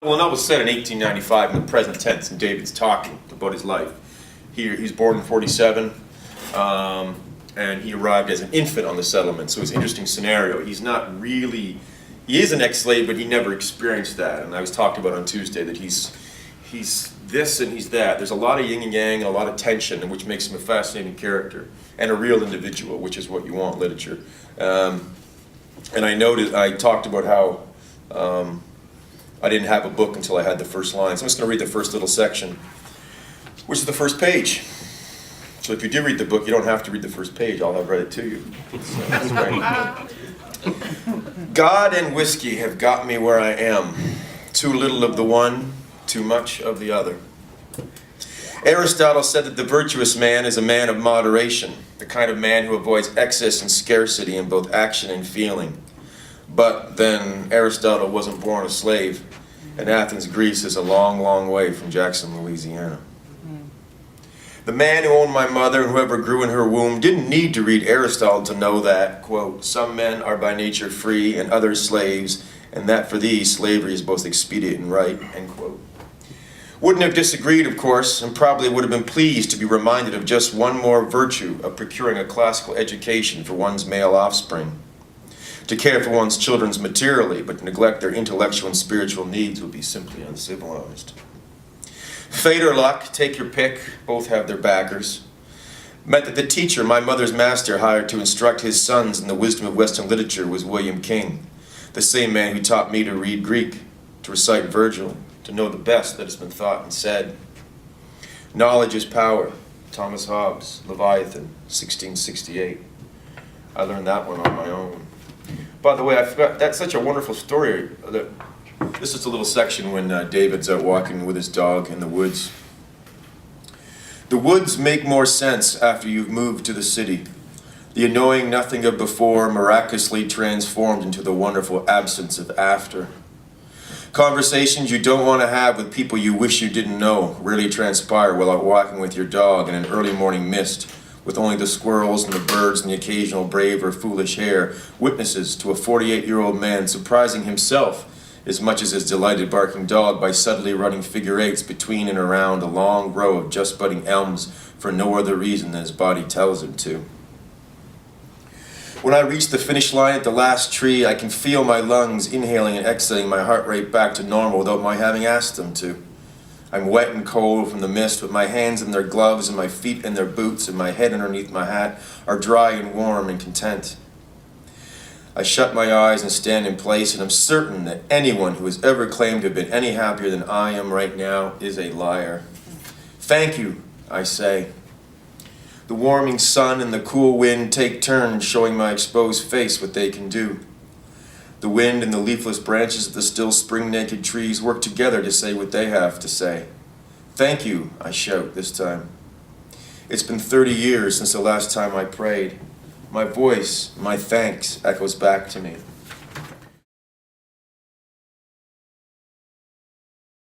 Well, that was said in 1895 in the present tense, and David's talking about his life. He's born in 47, and he arrived as an infant on the settlement, so it's an interesting scenario. He's not really, he is an ex-slave, but he never experienced that, and I was talking about on Tuesday that he's this and he's that. There's a lot of yin and yang and a lot of tension, which makes him a fascinating character, and a real individual, which is what you want in literature. And I talked about how I didn't have a book until I had the first line. So I'm just going to read the first little section, which is the first page. So if you do read the book, you don't have to read the first page. I'll have read it to you. It's great. God and whiskey have got me where I am. Too little of the one, too much of the other. Aristotle said that the virtuous man is a man of moderation, the kind of man who avoids excess and scarcity in both action and feeling. But then Aristotle wasn't born a slave, and Athens, Greece is a long, long way from Jackson, Louisiana. The man who owned my mother and whoever grew in her womb didn't need to read Aristotle to know that, quote, some men are by nature free and others slaves, and that for these slavery is both expedient and right, end quote. Wouldn't have disagreed, of course, and probably would have been pleased to be reminded of just one more virtue of procuring a classical education for one's male offspring. To care for one's children materially, but to neglect their intellectual and spiritual needs would be simply uncivilized. Fate or luck, take your pick, both have their backers, meant that the teacher my mother's master hired to instruct his sons in the wisdom of Western literature was William King, the same man who taught me to read Greek, to recite Virgil, to know the best that has been thought and said. Knowledge is power, Thomas Hobbes, Leviathan, 1668. I learned that one on my own. By the way, I forgot, that's such a wonderful story. This is a little section when David's out walking with his dog in the woods. The woods make more sense after you've moved to the city. The annoying nothing of before miraculously transformed into the wonderful absence of after. Conversations you don't want to have with people you wish you didn't know rarely transpire while out walking with your dog in an early morning mist, with only the squirrels and the birds and the occasional brave or foolish hare, witnesses to a 48-year-old man surprising himself as much as his delighted barking dog by subtly running figure eights between and around a long row of just budding elms for no other reason than his body tells him to. When I reach the finish line at the last tree, I can feel my lungs inhaling and exhaling my heart rate back to normal without my having asked them to. I'm wet and cold from the mist, with my hands in their gloves and my feet in their boots and my head underneath my hat are dry and warm and content. I shut my eyes and stand in place, and I'm certain that anyone who has ever claimed to have been any happier than I am right now is a liar. Thank you, I say. The warming sun and the cool wind take turns showing my exposed face what they can do. The wind and the leafless branches of the still spring-naked trees work together to say what they have to say. Thank you, I shout this time. It's been 30 years since the last time I prayed. My voice, my thanks, echoes back to me.